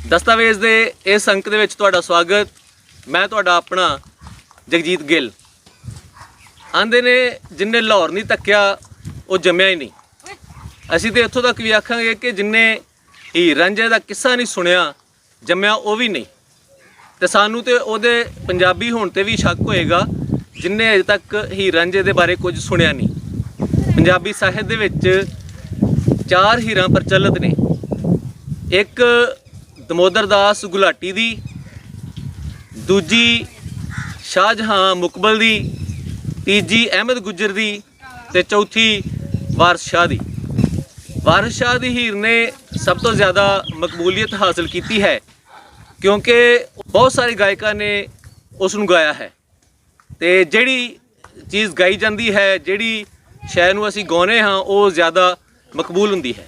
दस्तावेज़ के इस अंक दे विच तुहाडा स्वागत। मैं तुहाडा अपना जगजीत गिल। आंदे ने जिन्ने लाहौर नहीं तक्या वो जम्मिया ही नहीं। असीं तो इत्थों तक भी आखांगे कि जिन्ने हीर रांझे का किस्सा नहीं सुनिया जम्मिया वो भी नहीं। तो सानू तो उहदे पंजाबी होने ते भी शक होएगा जिन्ने अजे तक हीर रांझे के बारे कुछ सुनिया नहीं। पंजाबी साहित्य दे विच 4 हीरां प्रचलित ने। एक दमोदर दास गुलाटी दी, दूजी शाहजहां मुकबल दी, तीजी अहमद गुज्जर दी ते चौथी वारिस शाह दी। वारिस शाह दी हीर ने सब तो ज़्यादा मकबूलियत हासिल की है क्योंकि बहुत सारे गायकों ने उसनूं गाया है। तो जिहड़ी चीज़ गाई जाती है, जिहड़ी शै नूं असीं गाउने हाँ, वो ज़्यादा मकबूल हुंदी है।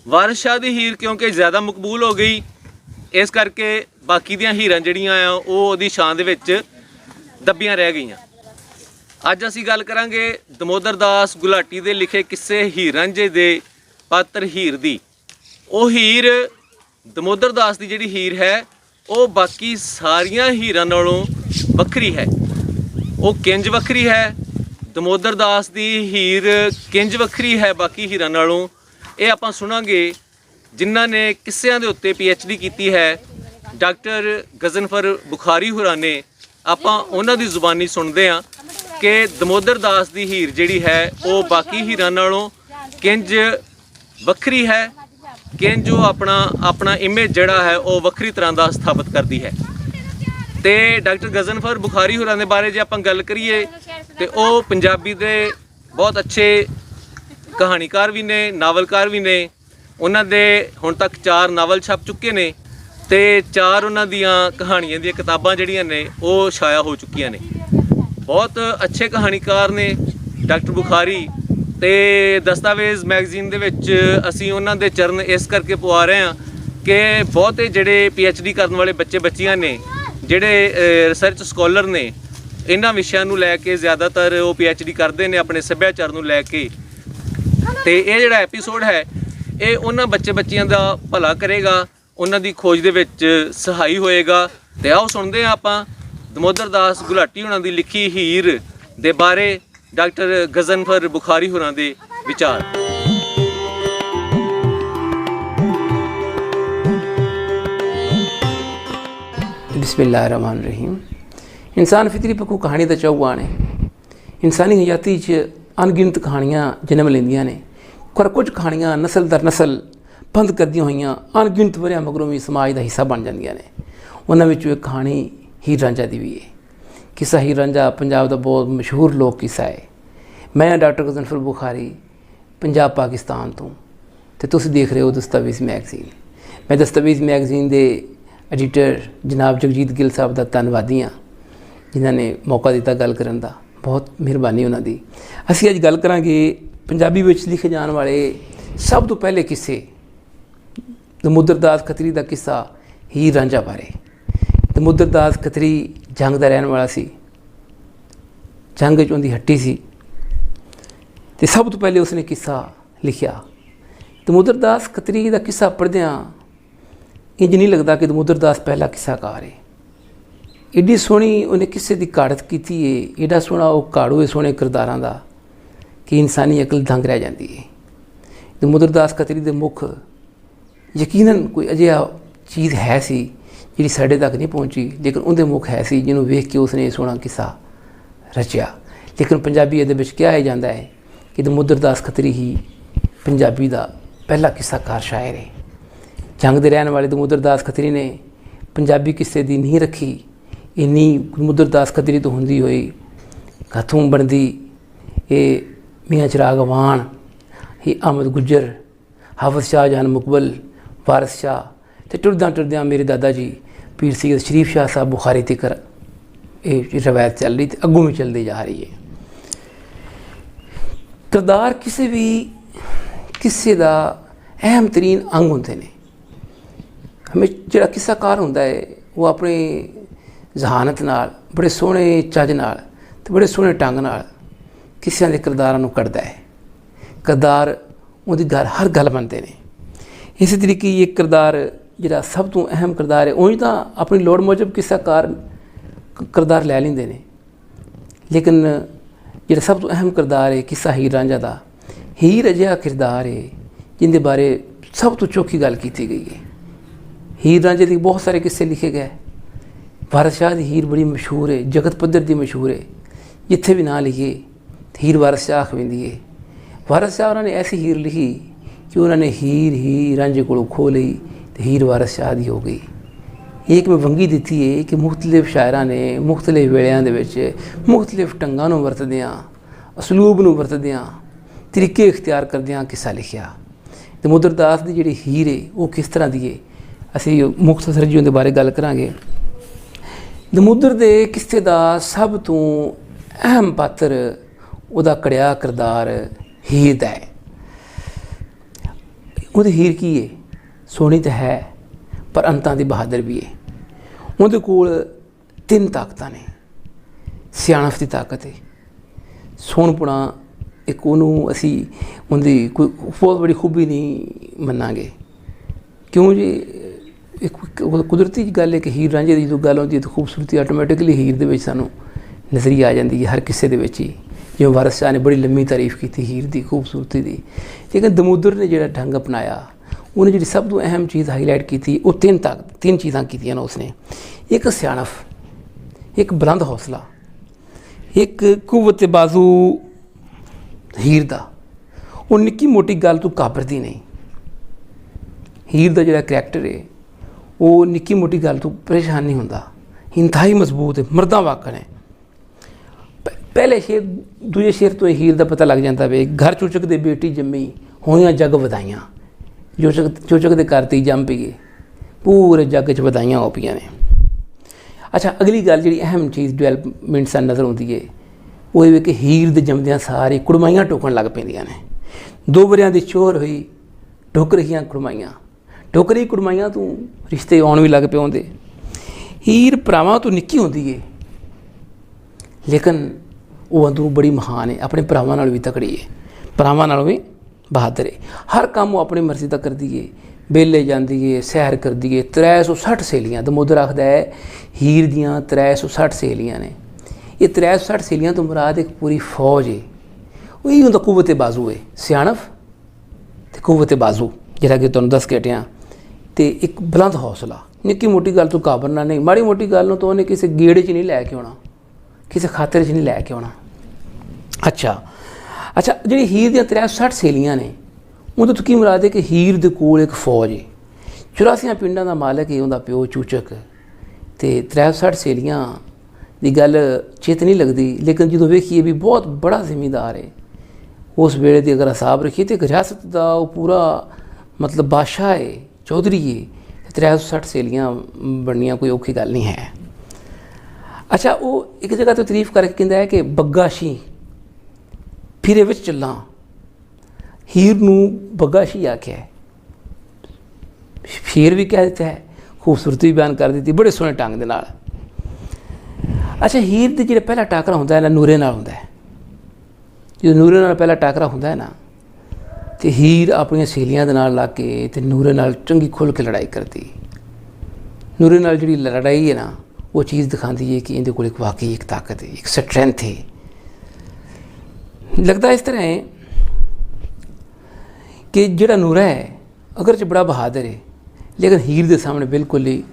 वारिस शाह दी हीर क्योंकि ज़्यादा मकबूल हो गई, इस करके बाकी दियां हीरां जिहड़ियां आ वो उहदी शान दे विच दबियां रह गईयां। अज असीं गल करांगे दमोदर दास गुलाटी दे लिखे किस्से हीर रांझे दे पात्र हीर दी। वो हीर दमोदर दास दी जिहड़ी हीर है वो बाकी सारियां हीरां नालों वक्खरी है। वो किंज वक्खरी है, दमोदर दास दी हीर किंज वक्खरी है बाकी हीरां नालों, ये आपां सुनांगे जिन्हां ने किस्सियां दे उत्ते PhD की है। डॉक्टर गजनफर बुखारी होरां ने। आपां उन्हां दी जुबानी सुनदे हां कि दमोदर दास दी हीर जिहड़ी है वो बाकी हीरां नालों किंज वक्खरी है, किंज वो अपना इमेज जिहड़ा है वो वक्खरी तरह दा स्थापित करदी है। ते डॉक्टर गजनफर बुखारी होरां दे बारे जे आपां गल करिए ते वो पंजाबी दे बहुत अच्छे कहानीकार भी ने, नावलकार भी ने। उन्हां दे हुण तक 4 नावल छप चुके ने ते 4 उन्हां दियां कहानियां दियां किताबां जिहड़ियां ने वो छाया हो चुकियां ने। बहुत अच्छे कहानीकार ने डॉक्टर बुखारी। ते दस्तावेज़ मैगजीन दे विच असीं उन्हां दे चरण इस करके पवा रहे हैं कि बहुते जिहड़े PhD करन वाले बच्चे बच्चियां ने, जिहड़े रिसर्च स्कॉलर ने, इन्हां विषयां नूं लैके ज़्यादातर वो PhD करते हैं अपने सभ्याचार नूं लैके। तो ये जिहड़ा एपीसोड है ये उन्हां बच्चे बच्चियां दा भला करेगा, उन्हां दी खोज दे विच सहाई होएगा। ते आओ सुनदे हां आपां दमोदर दास गुलाटी होरां दी लिखी हीर दे बारे डॉक्टर गजनफर बुखारी होरां दे विचार। बिस्मिल्लाहिर्रहमानिर्रहीम। इंसान फितरी पक्कू कहानी दा चौगान है। इंसानी हयाती च अनगिनत कहानियां जन्म लेंदियां ने, पर कुछ कहानियां नस्ल दर नस्ल बंद करदियां होईयां अनगिनत वरियां मगरों भी समाज का हिस्सा बन जांदियां ने। उन्हां विचों एक कहानी हीर रांझा दी भी है। किस्सा हीर रांझा पंजाब का बहुत मशहूर लोक किस्सा है। मैं डॉक्टर गजनफर बुखारी पंजाब पाकिस्तान तो तुसीं देख रहे हो दस्तावेज़ मैगजीन। मैं दस्तावेज़ मैगजीन के एडिटर जनाब जगजीत गिल साहब का धन्नवादी हाँ जिन्हों ने मौका दिता गल करन दा। बहुत मेहरबानी उन्हों की। असीं अज गल करांगे पंजाबी विच लिखे जाने वाले सब तो पहले किस्से दमोदर दास खत्री का किस्सा हीर रांझा बारे। दमोदर दास खत्री जंग का रहने वाला सी, जंग च उहदी हट्टी सी ते सब तो पहले उसने किस्सा लिखिया। दमोदर दास खत्री का किस्सा पढ़दियां इंज नहीं लगता कि दमोदर दास पहला किस्साकार है। एडी सोहनी उन्हें किस्से की काढ़त की है, एडा सोहना वो काड़ू है सोहने किरदारां दा कि इंसानी अकल दंग रह जाती है। दमोदर दास खत्री के मुख यकीनन कोई अजिहा चीज़ है सी जिहड़ी साडे तक नहीं पहुँची, लेकिन उहदे मुख है सी जिन्होंने वेख के उसने सोहना किस्सा रचिया। लेकिन पंजाबी अदब विच कहा जाता है कि दमोदर दास खत्री ही पंजाबी का पहला किस्साकार शायर है। जंग दे रहने वाले दमोदर दास खत्री ने पंजाबी किस्से की नींह रखी। इन्नी दमोदर दास खत्री तो हुंदी होई हथों बनदी ये मियाँ चिराग अवान, ही अहमद गुज्जर, हाफिज़ शाहजहां मुकबल, वारिस शाह ते टुरद्यां टुरद्यां मेरे दादा जी पीर सैयद शरीफ शाह साहब बुखारी तिकर ये रवायत चल रही, अगों भी चलती जा रही है। किरदार किसी भी किस्से का अहम तरीन अंग होंदे ने। हमें जिहड़ा किस्साकार हुंदा है वो अपनी जहानत नाल बड़े सोहने चज नाल ते बड़े सोहने ढंग नाल किस्सियां दे किरदारां नूं कढदा है। किरदार उहदी हर गल बनते हैं। इस तरीके ये किरदार ਜਿਹੜਾ ਸਭ ਤੋਂ ਅਹਿਮ ਕਿਰਦਾਰ ਹੈ, ਉਂਝ ਤਾਂ ਆਪਣੀ ਲੋੜ ਮੁਜਬ ਕਿੱਸਾਕਾਰ ਕਿਰਦਾਰ ਲੈ ਲੈਂਦੇ ਨੇ, ਲੇਕਿਨ ਜਿਹੜਾ ਸਭ ਤੋਂ ਅਹਿਮ ਕਿਰਦਾਰ ਹੈ ਕਿੱਸਾ ਹੀਰ ਰਾਂਝਾ ਦਾ, ਹੀਰ ਅਜਿਹਾ ਕਿਰਦਾਰ ਹੈ ਜਿਹਦੇ ਬਾਰੇ ਸਭ ਤੋਂ ਚੋਖੀ ਗੱਲ ਕੀਤੀ ਗਈ ਹੈ। ਹੀਰ ਰਾਂਝੇ ਦੇ ਬਹੁਤ ਸਾਰੇ ਕਿੱਸੇ ਲਿਖੇ ਗਏ। ਵਾਰਿਸ ਸ਼ਾਹ ਦੀ ਹੀਰ ਬੜੀ ਮਸ਼ਹੂਰ ਹੈ, ਜਗਤ ਪੱਧਰ ਦੀ ਮਸ਼ਹੂਰ ਹੈ। ਜਿੱਥੇ ਵੀ ਨਾਂ ਲਿਖੀਏ ਹੀਰ ਵਾਰਿਸ ਸ਼ਾਹ ਖਵਿੰਦੀ ਹੈ। ਵਾਰਿਸ ਸ਼ਾਹ ਉਹਨਾਂ ਨੇ ਐਸੀ ਹੀਰ ਲਿਖੀ ਕਿ ਉਹਨਾਂ ਨੇ ਹੀਰ ਹੀ ਰਾਂਝੇ ਕੋਲੋਂ ਖੋਹ ਲਈ ਤੇ ਹੀਰ ਵਾਰਿਸ ਸ਼ਾਹ ਦੀ ਹੋ ਗਈ। ਇੱਕ ਮੈਂ ਵੰਗੀ ਦਿੱਤੀ ਹੈ ਕਿ ਮੁਖਤਲਿਫ ਸ਼ਾਇਰਾਂ ਨੇ ਮੁਖਤਲਿਫ ਵੇਲਿਆਂ ਦੇ ਵਿੱਚ ਮੁਖਤਲਿਫ ਢੰਗਾਂ ਨੂੰ ਵਰਤਦਿਆਂ, ਅਸਲੂਬ ਨੂੰ ਵਰਤਦਿਆਂ, ਤਰੀਕੇ ਇਖਤਿਆਰ ਕਰਦਿਆਂ ਕਿੱਸਾ ਲਿਖਿਆ। ਤੇ ਦਮੋਦਰ ਦਾਸ ਦੀ ਜਿਹੜੀ ਹੀਰ ਹੈ ਉਹ ਕਿਸ ਤਰ੍ਹਾਂ ਦੀ ਹੈ, ਅਸੀਂ ਮੁਖਤਸਰ ਜੀ ਉਹਦੇ ਬਾਰੇ ਗੱਲ ਕਰਾਂਗੇ। ਦਮੋਦਰ ਦੇ ਕਿੱਸੇ ਦਾ ਸਭ ਤੋਂ ਅਹਿਮ ਪਾਤਰ ਉਹਦਾ ਕੜਿਆ ਕਿਰਦਾਰ ਹੀਰ ਦਾ ਹੈ। ਉਹਦੀ ਹੀਰ ਕੀ ਹੈ? ਸੋਹਣੀ ਤਾਂ ਹੈ ਪਰ ਅੰਤਾਂ ਦੀ ਬਹਾਦਰ ਵੀ ਹੈ। ਉਹਦੇ ਕੋਲ 3 ਤਾਕਤਾਂ ਨੇ। ਸਿਆਣਪ ਦੀ ਤਾਕਤ ਹੈ, ਸੋਹਣਪੁਣਾ ਇੱਕ ਉਹਨੂੰ ਅਸੀਂ ਉਹਦੀ ਕੋਈ ਬਹੁਤ ਬੜੀ ਖੂਬੀ ਨਹੀਂ ਮੰਨਾਂਗੇ, ਕਿਉਂ ਜੀ ਇੱਕ ਕੁਦਰਤੀ ਗੱਲ ਹੈ ਕਿ ਹੀਰ ਰਾਂਝੇ ਦੀ ਜਦੋਂ ਗੱਲ ਆਉਂਦੀ ਹੈ ਤਾਂ ਖੂਬਸੂਰਤੀ ਆਟੋਮੈਟਿਕਲੀ ਹੀਰ ਦੇ ਵਿੱਚ ਸਾਨੂੰ ਨਜ਼ਰੀ ਆ ਜਾਂਦੀ ਹੈ, ਹਰ ਕਿਸੇ ਦੇ ਵਿੱਚ ਹੀ। ਜਿਵੇਂ ਵਾਰਿਸ ਸ਼ਾਹ ਨੇ ਬੜੀ ਲੰਮੀ ਤਾਰੀਫ ਕੀਤੀ ਹੀਰ ਦੀ ਖੂਬਸੂਰਤੀ ਦੀ, ਲੇਕਿਨ ਦਮੋਦਰ ਨੇ ਜਿਹੜਾ ਢੰਗ ਅਪਣਾਇਆ, ਉਹਨੇ ਜਿਹੜੀ ਸਭ ਤੋਂ ਅਹਿਮ ਚੀਜ਼ ਹਾਈਲਾਈਟ ਕੀਤੀ, ਉਹ 3 ਚੀਜ਼ਾਂ ਕੀਤੀਆਂ ਨੇ ਉਸਨੇ। ਇੱਕ ਸਿਆਣਪ, ਇੱਕ ਬੁਲੰਦ ਹੌਸਲਾ, ਇੱਕ ਕੁਵਤ ਬਾਜ਼ੂ ਹੀਰ ਦਾ। ਉਹ ਨਿੱਕੀ ਮੋਟੀ ਗੱਲ ਤੋਂ ਘਾਬਰਦੀ ਨਹੀਂ। ਹੀਰ ਦਾ ਜਿਹੜਾ ਕਰੈਕਟਰ ਹੈ ਉਹ ਨਿੱਕੀ ਮੋਟੀ ਗੱਲ ਤੋਂ ਪਰੇਸ਼ਾਨ ਨਹੀਂ ਹੁੰਦਾ, ਇੰਤਹਾਈ ਮਜ਼ਬੂਤ ਹੈ, ਮਰਦਾਂ ਵਾਕਣ ਹੈ। ਪਹਿਲੇ ਸ਼ੇਰ ਦੂਜੇ ਸ਼ੇਰ ਤੋਂ ਹੀਰ ਦਾ ਪਤਾ ਲੱਗ ਜਾਂਦਾ ਵੇ, ਘਰ ਚੂਚਕ ਦੇ ਬੇਟੀ ਜੰਮੀ ਹੋਈਆਂ ਜੱਗ ਵਧਾਈਆਂ। ਚੂਚਕ ਦੇ ਘਰ 'ਤੇ ਜੰਮ ਪਈ, ਪੂਰੇ ਜੱਗ 'ਚ ਵਧਾਈਆਂ ਹੋ ਪਈਆਂ ਨੇ। ਅੱਛਾ, ਅਗਲੀ ਗੱਲ ਜਿਹੜੀ ਅਹਿਮ ਚੀਜ਼ ਡਿਵੈਲਪਮੈਂਟ ਸਾਨੂੰ ਨਜ਼ਰ ਆਉਂਦੀ ਹੈ ਉਹ ਇਹ ਵੇ ਕਿ ਹੀਰ ਦੇ ਜੰਮਦਿਆਂ ਸਾਰੇ ਕੁੜਮਾਈਆਂ ਟੋਕਣ ਲੱਗ ਪੈਂਦੀਆਂ ਨੇ। 2 ਵਰਿਆਂ ਦੀ ਚੋਰ ਹੋਈ, ਟੁੱਕ ਰਹੀਆਂ ਕੁੜਮਾਈਆਂ, ਟੁੱਕ ਰਹੀ ਕੁੜਮਾਈਆਂ ਤੋਂ ਰਿਸ਼ਤੇ ਆਉਣ ਵੀ ਲੱਗ ਪਏ ਹੁੰਦੇ। ਹੀਰ ਭਰਾਵਾਂ ਤੋਂ ਨਿੱਕੀ ਹੁੰਦੀ ਹੈ, ਲੇਕਿਨ ਉਹ ਅੰਦਰੋਂ ਬੜੀ ਮਹਾਨ ਹੈ, ਆਪਣੇ ਭਰਾਵਾਂ ਨਾਲ ਵੀ ਤਕੜੀ ਹੈ, ਭਰਾਵਾਂ ਨਾਲ ਵੀ ਬਹਾਦਰ ਹੈ। ਹਰ ਕੰਮ ਉਹ ਆਪਣੀ ਮਰਜ਼ੀ ਦਾ ਕਰਦੀ ਹੈ, ਬੇਲੇ ਜਾਂਦੀ ਹੈ, ਸੈਰ ਕਰਦੀ ਹੈ। 360 ਸਹੇਲੀਆਂ, ਦਮੋਦਰ ਆਖਦਾ ਹੈ ਹੀਰ ਦੀਆਂ 360 ਸਹੇਲੀਆਂ ਨੇ। ਇਹ 360 ਸਹੇਲੀਆਂ ਤੋਂ ਮੁਰਾਦ ਇੱਕ ਪੂਰੀ ਫੌਜ ਹੈ। ਉਹ ਹੀ ਹੁੰਦਾ ਕੁਵਤ ਬਾਜ਼ੂ ਹੈ, ਸਿਆਣਪ ਤੇ ਕੁਵਤ ਬਾਜ਼ੂ ਜਿਹੜਾ ਕਿ ਤੁਹਾਨੂੰ ਦੱਸ ਕੇ ਹਟਿਆ। ਤੇ ਇੱਕ ਬੁਲੰਦ ਹੌਸਲਾ, ਨਿੱਕੀ ਮੋਟੀ ਗੱਲ ਤੋਂ ਘਾਬਰਨਾ ਨਹੀਂ, ਮਾੜੀ ਮੋਟੀ ਗੱਲ ਨੂੰ ਤਾਂ ਉਹਨੇ ਕਿਸੇ ਗੇੜੇ 'ਚ ਨਹੀਂ ਲੈ ਕੇ ਆਉਣਾ, ਕਿਸੇ ਖਾਤਰ 'ਚ ਨਹੀਂ ਲੈ ਕੇ ਆਉਣਾ। ਅੱਛਾ, ਜਿਹੜੀ ਹੀਰ ਦੀਆਂ 360 ਸਹੇਲੀਆਂ ਨੇ, ਉਹਦੇ ਤੋਂ ਕੀ ਮੁਰਾਦ ਹੈ ਕਿ ਹੀਰ ਦੇ ਕੋਲ ਇੱਕ ਫੌਜ ਹੈ। 84 ਪਿੰਡਾਂ ਦਾ ਮਾਲਕ ਹੈ ਉਹਦਾ ਪਿਓ ਚੂਚਕ, ਤੇ 360 ਸਹੇਲੀਆਂ ਦੀ ਗੱਲ ਚੇਤ ਨਹੀਂ ਲੱਗਦੀ, ਲੇਕਿਨ ਜਦੋਂ ਵੇਖੀਏ ਵੀ ਬਹੁਤ ਬੜਾ ਜ਼ਿਮੀਂਦਾਰ ਹੈ ਉਸ ਵੇਲੇ ਦੀ ਅਗਰ ਹਿਸਾਬ ਰੱਖੀਏ ਤਾਂ ਰਿਆਸਤ ਦਾ ਉਹ ਪੂਰਾ ਮਤਲਬ ਬਾਦਸ਼ਾਹ ਹੈ, ਚੌਧਰੀ ਹੈ। 360 ਸਹੇਲੀਆਂ ਬਣਨੀਆਂ ਕੋਈ ਔਖੀ ਗੱਲ ਨਹੀਂ ਹੈ। ਅੱਛਾ, ਉਹ ਇੱਕ ਜਗ੍ਹਾ ਤੋਂ ਤਾਰੀਫ ਕਰਕੇ ਕਹਿੰਦਾ ਹੈ ਕਿ ਬੱਗਾਸ਼ੀ ਫਿਰੇ ਵਿੱਚ ਚੱਲਾਂ। ਹੀਰ ਨੂੰ ਬੱਗਾਸ਼ੀ ਆਖਿਆ ਹੈ, ਸ਼ੇਰ ਵੀ ਕਹਿ ਦਿੱਤਾ ਹੈ, ਖੂਬਸੂਰਤੀ ਵੀ ਬਿਆਨ ਕਰ ਦਿੱਤੀ ਬੜੇ ਸੋਹਣੇ ਢੰਗ ਦੇ ਨਾਲ। ਅੱਛਾ, ਹੀਰ ਦੇ ਜਿਹੜਾ ਪਹਿਲਾ ਟਾਕਰਾ ਹੁੰਦਾ ਹੈ ਨਾ, ਨੂਰੇ ਨਾਲ ਹੁੰਦਾ ਹੈ। ਜਦੋਂ ਨੂਰੇ ਨਾਲ ਪਹਿਲਾ ਟਾਕਰਾ ਹੁੰਦਾ ਹੈ ਨਾ, ਤੇ ਹੀਰ ਆਪਣੀਆਂ ਸਹੇਲੀਆਂ ਦੇ ਨਾਲ ਲੱਗ ਕੇ ਤੇ ਨੂਰੇ ਨਾਲ ਚੰਗੀ ਖੁੱਲ੍ਹ ਕੇ ਲੜਾਈ ਕਰਦੀ। ਨੂਰੇ ਨਾਲ ਜਿਹੜੀ ਲੜਾਈ ਹੈ ਨਾ, ਉਹ ਚੀਜ਼ ਦਿਖਾਉਂਦੀ ਹੈ ਕਿ ਇਹਦੇ ਕੋਲ ਇੱਕ ਵਾਕਈ ਇੱਕ ਤਾਕਤ ਹੈ, ਇੱਕ ਸਟਰੈਂਥ ਹੈ। ਲੱਗਦਾ ਇਸ ਤਰ੍ਹਾਂ ਹੈ ਕਿ ਜਿਹੜਾ ਨੂਰਾ ਹੈ ਅਗਰਚੇ ਬੜਾ ਬਹਾਦਰ ਹੈ, ਲੇਕਿਨ ਹੀਰ ਦੇ ਸਾਹਮਣੇ ਬਿਲਕੁਲ ਹੀ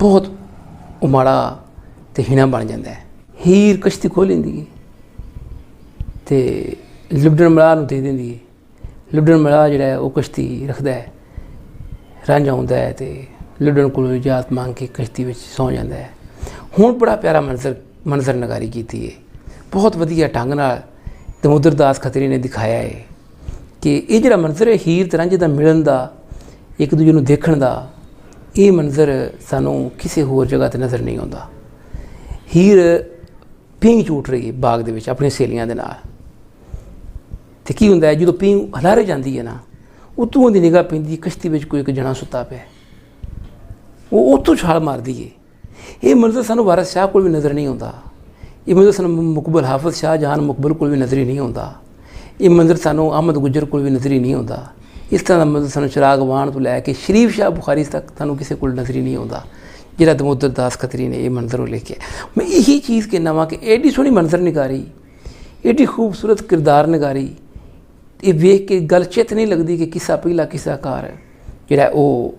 ਬਹੁਤ ਉਮਾੜਾ ਤੇ ਹੀਣਾ ਬਣ ਜਾਂਦਾ ਹੈ। ਹੀਰ ਕਸ਼ਤੀ ਖੋਲ੍ਹ ਲੈਂਦੀ ਹੈ ਤੇ ਲੁਬਡਨ ਮਲਾਹ ਨੂੰ ਦੇ ਦਿੰਦੀ ਹੈ। ਲੁਬਡਨ ਮਲਾਹ ਜਿਹੜਾ ਹੈ ਉਹ ਕਸ਼ਤੀ ਰੱਖਦਾ ਹੈ, ਰਾਂਝਾ ਆਉਂਦਾ ਹੈ ਤੇ ਲੁਬਡਨ ਕੋਲੋਂ ਇਜਾਜ਼ਤ ਮੰਗ ਕੇ ਕਸ਼ਤੀ ਵਿੱਚ ਸੌਂ ਜਾਂਦਾ ਹੈ। ਹੁਣ ਬੜਾ ਪਿਆਰਾ ਮੰਜ਼ਰ ਨਗਾਰੀ ਕੀਤੀ ਹੈ, ਬਹੁਤ ਵਧੀਆ ਢੰਗ ਨਾਲ ਦਮੋਦਰ ਦਾਸ ਖਤਰੀ ਨੇ ਦਿਖਾਇਆ ਹੈ ਕਿ ਇਹ ਜਿਹੜਾ ਮੰਜ਼ਰ ਹੈ ਹੀਰ ਤੇ ਰਾਂਝੇ ਦਾ ਮਿਲਣ ਦਾ, ਇੱਕ ਦੂਜੇ ਨੂੰ ਦੇਖਣ ਦਾ, ਇਹ ਮੰਜ਼ਰ ਸਾਨੂੰ ਕਿਸੇ ਹੋਰ ਜਗ੍ਹਾ 'ਤੇ ਨਜ਼ਰ ਨਹੀਂ ਆਉਂਦਾ। ਹੀਰ ਪੀਂਘ ਝੂਟ ਰਹੀ ਹੈ ਬਾਗ ਦੇ ਵਿੱਚ ਆਪਣੀਆਂ ਸਹੇਲੀਆਂ ਦੇ ਨਾਲ, ਤੇ ਕੀ ਹੁੰਦਾ ਹੈ ਜਦੋਂ ਪੀਂਘ ਹਲਾਰੇ ਜਾਂਦੀ ਹੈ ਨਾ, ਉੱਤੋਂ ਉਹਦੀ ਨਿਗਾਹ ਪੈਂਦੀ ਕਸ਼ਤੀ ਵਿੱਚ ਕੋਈ ਇੱਕ ਜਣਾ ਸੁੱਤਾ ਪਿਆ, ਉਹ ਉੱਥੋਂ ਛਾਲ ਮਾਰਦੀ ਹੈ। ਇਹ ਮੰਜ਼ਰ ਸਾਨੂੰ ਵਾਰਿਸ ਸ਼ਾਹ ਕੋਲ ਵੀ ਨਜ਼ਰ ਨਹੀਂ ਆਉਂਦਾ। ਇਹ ਮੰਜ਼ਰ ਸਾਨੂੰ ਮੁਕਬਲ ਹਾਫਿਜ਼ ਸ਼ਾਹ ਜਹਾਨ ਮੁਕਬਲ ਕੋਲ ਵੀ ਨਜ਼ਰ ਹੀ ਨਹੀਂ ਆਉਂਦਾ। ਇਹ ਮੰਜ਼ਰ ਸਾਨੂੰ ਅਹਿਮਦ ਗੁੱਜਰ ਕੋਲ ਵੀ ਨਜ਼ਰ ਹੀ ਨਹੀਂ ਆਉਂਦਾ। ਇਸ ਤਰ੍ਹਾਂ ਦਾ ਮਤਲਬ ਸਾਨੂੰ ਚਿਰਾਗ ਵਾਹਣ ਤੋਂ ਲੈ ਕੇ ਸ਼ਰੀਫ ਸ਼ਾਹ ਬੁਖਾਰੀ ਤੱਕ ਤੁਹਾਨੂੰ ਕਿਸੇ ਕੋਲ ਨਜ਼ਰ ਹੀ ਨਹੀਂ ਆਉਂਦਾ ਜਿਹੜਾ ਦਮੋਦਰ ਦਾਸ ਖੱਤਰੀ ਨੇ ਇਹ ਮੰਜ਼ਰ ਲਿਖਿਆ। ਮੈਂ ਇਹੀ ਚੀਜ਼ ਕਹਿਣਾ ਵਾ ਕਿ ਐਡੀ ਸੋਹਣੀ ਮੰਜ਼ਰ ਨਿਗਾਰੀ, ਐਡੀ ਖੂਬਸੂਰਤ ਕਿਰਦਾਰ ਨਿਗਾਰੀ, ਇਹ ਵੇਖ ਕੇ ਗੱਲ ਚਿੱਤ ਨਹੀਂ ਲੱਗਦੀ ਕਿ ਕਿੱਸਾ ਪਹਿਲਾ ਕਿੱਸਾਕਾਰ ਜਿਹੜਾ ਉਹ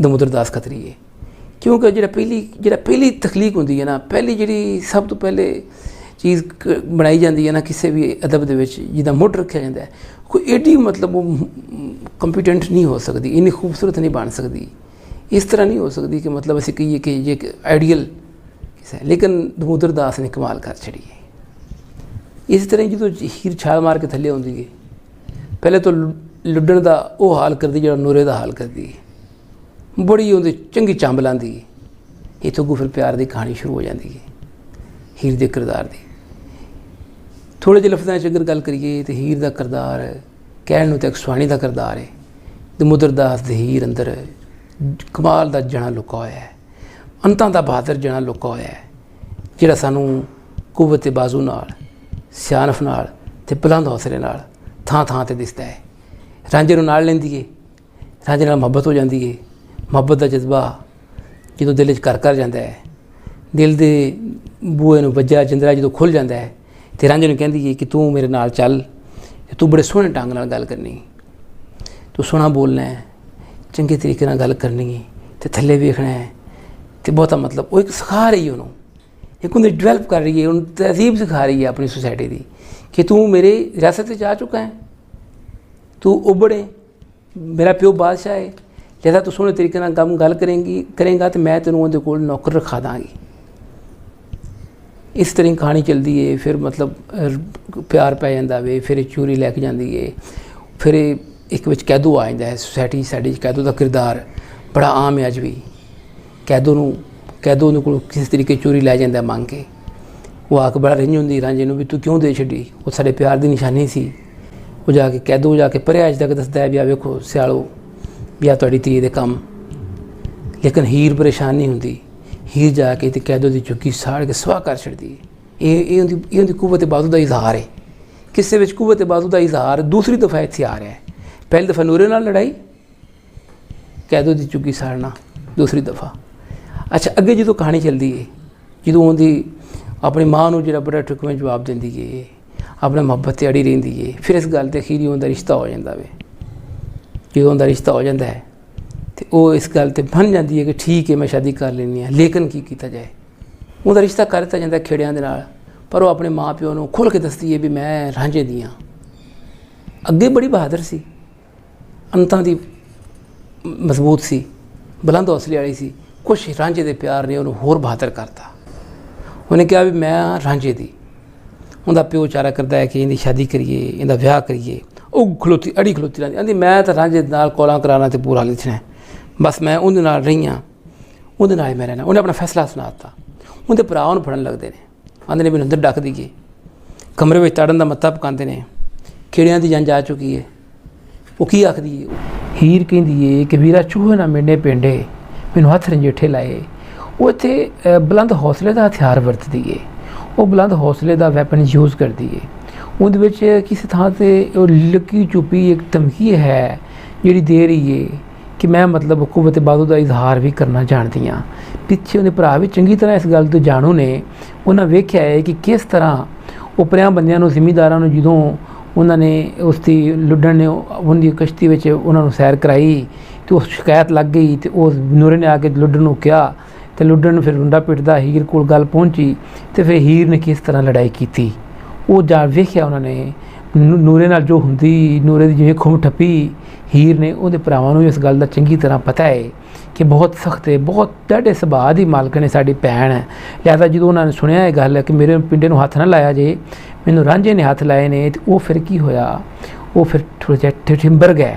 ਦਮੋਦਰ ਦਾਸ ਖੱਤਰੀ ਹੈ। ਕਿਉਂਕਿ ਜਿਹੜਾ ਪਹਿਲੀ ਤਖਲੀਕ ਹੁੰਦੀ ਹੈ ਨਾ, ਪਹਿਲੀ ਜਿਹੜੀ ਸਭ ਤੋਂ ਪਹਿਲੇ ਚੀਜ਼ ਬਣਾਈ ਜਾਂਦੀ ਹੈ ਨਾ ਕਿਸੇ ਵੀ ਅਦਬ ਦੇ ਵਿੱਚ, ਜਿਹਦਾ ਮੁੱਢ ਰੱਖਿਆ ਜਾਂਦਾ ਹੈ, ਕੋਈ ਐਡੀ ਮਤਲਬ ਉਹ ਕੰਪੀਟੈਂਟ ਨਹੀਂ ਹੋ ਸਕਦੀ, ਇੰਨੀ ਖੂਬਸੂਰਤ ਨਹੀਂ ਬਣ ਸਕਦੀ, ਇਸ ਤਰ੍ਹਾਂ ਨਹੀਂ ਹੋ ਸਕਦੀ ਕਿ ਮਤਲਬ ਅਸੀਂ ਕਹੀਏ ਕਿ ਇਹ ਇੱਕ ਆਈਡੀਅਲ ਕਿਸੇ। ਲੇਕਿਨ ਦਮੋਦਰ ਦਾਸ ਨੇ ਕਮਾਲ ਕਰ ਛੜੀ ਹੈ। ਇਸ ਤਰ੍ਹਾਂ ਜਦੋਂ ਹੀਰ ਛਾਲ ਮਾਰ ਕੇ ਥੱਲੇ ਆਉਂਦੀ ਹੈ, ਪਹਿਲੇ ਤਾਂ ਲੁੱਡਣ ਦਾ ਉਹ ਹਾਲ ਕਰਦੀ ਜਿਹੜਾ ਨੂਰੇ ਦਾ ਹਾਲ ਕਰਦੀ ਹੈ, ਬੜੀ ਉਹਦੀ ਚੰਗੀ ਚੰਬ ਲਾਂਦੀ ਹੈ। ਇੱਥੋਂ ਅੱਗੋਂ ਫਿਰ ਪਿਆਰ ਦੀ ਕਹਾਣੀ ਸ਼ੁਰੂ ਹੋ ਜਾਂਦੀ ਹੈ ਹੀਰ ਦੇ ਕਿਰਦਾਰ ਦੀ। ਥੋੜ੍ਹੇ ਜਿਹੇ ਲਫ਼ਜ਼ਾਂ 'ਚ ਅਗਰ ਗੱਲ ਕਰੀਏ ਤਾਂ ਹੀਰ ਦਾ ਕਿਰਦਾਰ ਕਹਿਣ ਨੂੰ ਤਾਂ ਇੱਕ ਸੁਹਾਣੀ ਦਾ ਕਿਰਦਾਰ ਹੈ। ਦਮੋਦਰ ਦਾਸ ਦੇ ਹੀਰ ਅੰਦਰ ਕਮਾਲ ਦਾ ਜਣਾ ਲੁਕਾ ਹੋਇਆ ਹੈ, ਅੰਤਾਂ ਦਾ ਬਹਾਦਰ ਜਣਾ ਲੁਕਾ ਹੋਇਆ ਹੈ, ਜਿਹੜਾ ਸਾਨੂੰ ਕੁਵਤ ਬਾਜ਼ੂ ਨਾਲ, ਸਿਆਣਪ ਨਾਲ ਅਤੇ ਬੁਲੰਦ ਹੌਸਲੇ ਨਾਲ ਥਾਂ ਥਾਂ 'ਤੇ ਦਿਸਦਾ ਹੈ। ਰਾਂਝੇ ਨੂੰ ਨਾਲ ਲੈਂਦੀ ਹੈ, ਰਾਂਝੇ ਨਾਲ ਮੁਹੱਬਤ ਹੋ ਜਾਂਦੀ ਹੈ। ਮੁਹੱਬਤ ਦਾ ਜਜ਼ਬਾ ਜਦੋਂ ਦਿਲ 'ਚ ਘਰ ਕਰ ਜਾਂਦਾ ਹੈ, ਦਿਲ ਦੇ ਬੂਹੇ ਨੂੰ ਵੱਜਿਆ ਜਿੰਦਰਾ ਜਦੋਂ ਖੁੱਲ੍ਹ ਜਾਂਦਾ ਹੈ, ਅਤੇ ਰਾਂਝੇ ਨੂੰ ਕਹਿੰਦੀ ਹੈ ਕਿ ਤੂੰ ਮੇਰੇ ਨਾਲ ਚੱਲ, ਅਤੇ ਤੂੰ ਬੜੇ ਸੋਹਣੇ ਢੰਗ ਨਾਲ ਗੱਲ ਕਰਨੀ, ਤੂੰ ਸੋਹਣਾ ਬੋਲਣਾ ਹੈ, ਚੰਗੇ ਤਰੀਕੇ ਨਾਲ ਗੱਲ ਕਰਨੀ ਹੈ, ਅਤੇ ਥੱਲੇ ਵੇਖਣਾ ਹੈ। ਅਤੇ ਬਹੁਤਾ ਮਤਲਬ ਉਹ ਇੱਕ ਸਿਖਾ ਰਹੀ ਹੈ ਉਹਨੂੰ, ਇੱਕ ਉਹਨੂੰ ਡਿਵੈਲਪ ਕਰ ਰਹੀ ਹੈ, ਉਹਨੂੰ ਤਹਿਜ਼ੀਬ ਸਿਖਾ ਰਹੀ ਹੈ ਆਪਣੀ ਸੁਸਾਇਟੀ ਦੀ ਕਿ ਤੂੰ ਮੇਰੇ ਰਿਆਸਤ 'ਚ ਆ ਚੁੱਕਾ ਹੈ, ਤੂੰ ਉਬੜੇ, ਮੇਰਾ ਪਿਓ ਬਾਦਸ਼ਾਹ ਹੈ, ਲਿਹਾਜ਼ਾ ਤੂੰ ਸੋਹਣੇ ਤਰੀਕੇ ਨਾਲ ਗੱਲ ਕਰੇਂਗਾ ਅਤੇ ਮੈਂ ਤੈਨੂੰ ਉਹਦੇ ਕੋਲ ਨੌਕਰ ਰਖਾ ਦਾਂਗੀ। ਇਸ ਤਰ੍ਹਾਂ ਕਹਾਣੀ ਚੱਲਦੀ ਹੈ। ਫਿਰ ਮਤਲਬ ਪਿਆਰ ਪੈ ਜਾਂਦਾ ਵੇ, ਫਿਰ ਇਹ ਚੂਰੀ ਲੈ ਕੇ ਜਾਂਦੀ ਹੈ, ਫਿਰ ਇਹ ਇੱਕ ਵਿੱਚ ਕੈਦੂ ਆ ਜਾਂਦਾ ਹੈ। ਸੁਸਾਇਟੀ ਸਾਡੀ ਕੈਦੂ ਦਾ ਕਿਰਦਾਰ ਬੜਾ ਆਮ ਹੈ ਅੱਜ ਵੀ। ਕੈਦੂ ਉਹਦੇ ਕੋਲ ਕਿਸੇ ਤਰੀਕੇ ਚੋਰੀ ਲੈ ਜਾਂਦਾ ਮੰਗ ਕੇ, ਉਹ ਆ ਕੇ ਬੜਾ ਰਿੰਝ ਹੁੰਦੀ ਰਾਂਝੇ ਨੂੰ ਵੀ ਤੂੰ ਕਿਉਂ ਦੇ ਛੱਡੀ, ਉਹ ਸਾਡੇ ਪਿਆਰ ਦੀ ਨਿਸ਼ਾਨੀ ਸੀ। ਉਹ ਜਾ ਕੇ ਕੈਦੂ ਜਾ ਕੇ ਪਰੇ ਅੱਜ ਤੱਕ ਦੱਸਦਾ ਹੈ ਵੀ ਆ ਵੇਖੋ ਸਿਆਲੋ ਵੀ ਆ ਤੁਹਾਡੀ ਧੀ ਦੇ ਕੰਮ। ਲੇਕਿਨ ਹੀਰ ਪਰੇਸ਼ਾਨ ਨਹੀਂ ਹੁੰਦੀ, ਹੀਰ ਜਾ ਕੇ ਅਤੇ ਕੈਦੂ ਦੀ ਚੁੱਕੀ ਸਾੜ ਕੇ ਸਵਾਹ ਕਰ ਛੱਡਦੀ ਹੈ। ਇਹ ਉਹਦੀ ਕੁਵਤ ਬਾਜ਼ੂ ਦਾ ਇਜ਼ਹਾਰ ਹੈ। ਕਿਸੇ ਵਿੱਚ ਕੁਵਤ ਬਾਜ਼ੂ ਦਾ ਇਜ਼ਹਾਰ ਦੂਸਰੀ ਦਫਾ ਇੱਥੇ ਆ ਰਿਹਾ ਹੈ। ਪਹਿਲੀ ਦਫਾ ਨੂਰੇ ਨਾਲ ਲੜਾਈ, ਕੈਦੂ ਦੀ ਚੁੱਕੀ ਸਾੜਨਾ ਦੂਸਰੀ ਦਫਾ। ਅੱਛਾ, ਅੱਗੇ ਜਦੋਂ ਕਹਾਣੀ ਚੱਲਦੀ ਹੈ, ਜਦੋਂ ਉਹਦੀ ਆਪਣੀ ਮਾਂ ਨੂੰ ਜਿਹੜਾ ਬੜਾ ਠੁਕਵੇਂ ਜਵਾਬ ਦਿੰਦੀ ਹੈ, ਆਪਣੇ ਮੁਹੱਬਤ 'ਤੇ ਅੜੀ ਰਹਿੰਦੀ ਹੈ, ਫਿਰ ਇਸ ਗੱਲ 'ਤੇ ਅਖੀਰੀ ਉਹਦਾ ਰਿਸ਼ਤਾ ਹੋ ਜਾਂਦਾ ਵੇ। ਜਦੋਂ ਉਹਦਾ ਰਿਸ਼ਤਾ ਹੋ ਜਾਂਦਾ ਹੈ ਅਤੇ ਉਹ ਇਸ ਗੱਲ 'ਤੇ ਬਣ ਜਾਂਦੀ ਹੈ ਕਿ ਠੀਕ ਹੈ ਮੈਂ ਸ਼ਾਦੀ ਕਰ ਲੈਂਦੀ ਹਾਂ। ਲੇਕਿਨ ਕੀ ਕੀਤਾ ਜਾਏ, ਉਹਦਾ ਰਿਸ਼ਤਾ ਕਰ ਦਿੱਤਾ ਜਾਂਦਾ ਖੇੜਿਆਂ ਦੇ ਨਾਲ, ਪਰ ਉਹ ਆਪਣੇ ਮਾਂ ਪਿਓ ਨੂੰ ਖੁੱਲ੍ਹ ਕੇ ਦੱਸਦੀ ਹੈ ਵੀ ਮੈਂ ਰਾਂਝੇ ਦੀ ਹਾਂ। ਅੱਗੇ ਬੜੀ ਬਹਾਦਰ ਸੀ, ਅੰਤਾਂ ਦੀ ਮਜ਼ਬੂਤ ਸੀ, ਬੁਲੰਦ ਹੌਸਲੇ ਵਾਲੀ ਸੀ। ਕੁਛ ਰਾਂਝੇ ਦੇ ਪਿਆਰ ਨੇ ਉਹਨੂੰ ਹੋਰ ਬਹਾਦਰ ਕਰਤਾ। ਉਹਨੇ ਕਿਹਾ ਵੀ ਮੈਂ ਰਾਂਝੇ ਦੀ। ਉਹਦਾ ਪਿਓ ਚਾਰਾ ਕਰਦਾ ਹੈ ਕਿ ਇਹਦੀ ਸ਼ਾਦੀ ਕਰੀਏ, ਇਹਦਾ ਵਿਆਹ ਕਰੀਏ। ਉਹ ਅੜੀ ਖਲੋਤੀ ਰਹਿੰਦੀ, ਕਹਿੰਦੀ ਮੈਂ ਤਾਂ ਰਾਂਝੇ ਨਾਲ ਕੋਲਾਂ ਕਰਾਉਣਾ ਅਤੇ ਪੂਰਾ ਲਿਖਣਾ, ਬਸ ਮੈਂ ਉਹਦੇ ਨਾਲ ਰਹੀ ਹਾਂ, ਉਹਦੇ ਨਾਲ ਹੀ ਮੈਂ ਰਹਿਣਾ। ਉਹਨੇ ਆਪਣਾ ਫੈਸਲਾ ਸੁਣਾ ਦਿੱਤਾ। ਉਹਦੇ ਭਰਾ ਉਹਨੂੰ ਫੜਨ ਲੱਗਦੇ ਨੇ, ਆਉਂਦੇ ਨੇ ਮੈਨੂੰ ਅੰਦਰ ਡੱਕ ਦੀਏ, ਕਮਰੇ ਵਿੱਚ ਤਾੜਨ ਦਾ ਮੱਤਾ ਪਕਾਉਂਦੇ ਨੇ। ਖੇੜਿਆਂ ਦੀ ਜੰਜ ਆ ਚੁੱਕੀ ਹੈ। ਉਹ ਕੀ ਆਖਦੀ ਹੈ, ਹੀਰ ਕਹਿੰਦੀ ਹੈ ਕਿ ਵੀਰਾ ਚੂਹੇ ਨਾ ਮਿੰਡੇ ਪਿੰਡੇ, ਮੈਨੂੰ ਹੱਥ ਰੰਜੇਠੇ ਲਾਏ। ਉਹ ਇੱਥੇ ਬੁਲੰਦ ਹੌਸਲੇ ਦਾ ਹਥਿਆਰ ਵਰਤਦੀ ਹੈ, ਉਹ ਬੁਲੰਦ ਹੌਸਲੇ ਦਾ ਵੈਪਨ ਯੂਜ਼ ਕਰਦੀ ਹੈ। ਉਹਦੇ ਵਿੱਚ ਕਿਸੇ ਥਾਂ 'ਤੇ ਉਹ ਲੁਕੀ ਛੁਪੀ ਇੱਕ ਧਮਕੀ ਹੈ ਜਿਹੜੀ ਦੇ ਰਹੀ ਹੈ ਕਿ ਮੈਂ ਮਤਲਬ ਕੁਵਤ ਬਾਜ਼ੂ ਦਾ ਇਜ਼ਹਾਰ ਵੀ ਕਰਨਾ ਜਾਣਦੀ ਹਾਂ। ਪਿੱਛੇ ਉਹਦੇ ਭਰਾ ਵੀ ਚੰਗੀ ਤਰ੍ਹਾਂ ਇਸ ਗੱਲ ਤੋਂ ਜਾਣੂ ਨੇ। ਉਹਨਾਂ ਵੇਖਿਆ ਹੈ ਕਿ ਕਿਸ ਤਰ੍ਹਾਂ ਉਪਰਿਆਂ ਬੰਦਿਆਂ ਨੂੰ, ਜ਼ਿਮੀਂਦਾਰਾਂ ਨੂੰ, ਜਦੋਂ ਉਹਨਾਂ ਨੇ ਉਸ ਦੀ ਲੁੱਡਣ ਨੇ ਉਹਦੀ ਕਸ਼ਤੀ ਵਿੱਚ ਉਹਨਾਂ ਨੂੰ ਸੈਰ ਕਰਾਈ ਅਤੇ ਉਸ ਸ਼ਿਕਾਇਤ ਲੱਗ ਗਈ ਅਤੇ ਉਸ ਨੂਰੇ ਨੇ ਆ ਕੇ ਲੁੱਡਣ ਨੂੰ ਕਿਹਾ ਅਤੇ ਲੁੱਡਣ ਨੂੰ ਫਿਰ ਰੁੰਡਾ ਪਿੱਟਦਾ ਹੀਰ ਕੋਲ ਗੱਲ ਪਹੁੰਚੀ ਅਤੇ ਫਿਰ ਹੀਰ ਨੇ ਕਿਸ ਤਰ੍ਹਾਂ ਲੜਾਈ ਕੀਤੀ। ਉਹ ਜਾ ਵੇਖਿਆ ਉਹਨਾਂ ਨੇ ਨੂਰੇ ਨਾਲ ਜੋ ਹੁੰਦੀ, ਨੂਰੇ ਦੀ ਜਿਵੇਂ ਖੂਮ ਠੱਪੀ। ਹੀਰ ਨੇ ਉਹਦੇ ਭਰਾਵਾਂ ਨੂੰ ਇਸ ਗੱਲ ਦਾ ਚੰਗੀ ਤਰ੍ਹਾਂ ਪਤਾ ਹੈ ਕਿ ਬਹੁਤ ਸਖਤ ਹੈ, ਬਹੁਤ ਡਾਢੇ ਸੁਭਾਅ ਦੀ ਮਾਲਕ ਨੇ ਸਾਡੀ ਭੈਣ ਹੈ। ਲਿਹਾਜ਼ਾ ਜਦੋਂ ਉਹਨਾਂ ਨੇ ਸੁਣਿਆ ਇਹ ਗੱਲ ਕਿ ਮੇਰੇ ਪਿੰਡੇ ਨੂੰ ਹੱਥ ਨਾ ਲਾਇਆ ਜੇ, ਮੈਨੂੰ ਰਾਂਝੇ ਨੇ ਹੱਥ ਲਾਏ ਨੇ, ਅਤੇ ਉਹ ਫਿਰ ਕੀ ਹੋਇਆ, ਉਹ ਫਿਰ ਥੋੜ੍ਹਾ ਜਿਹਾ ਠਿੰਬਰ ਗਏ,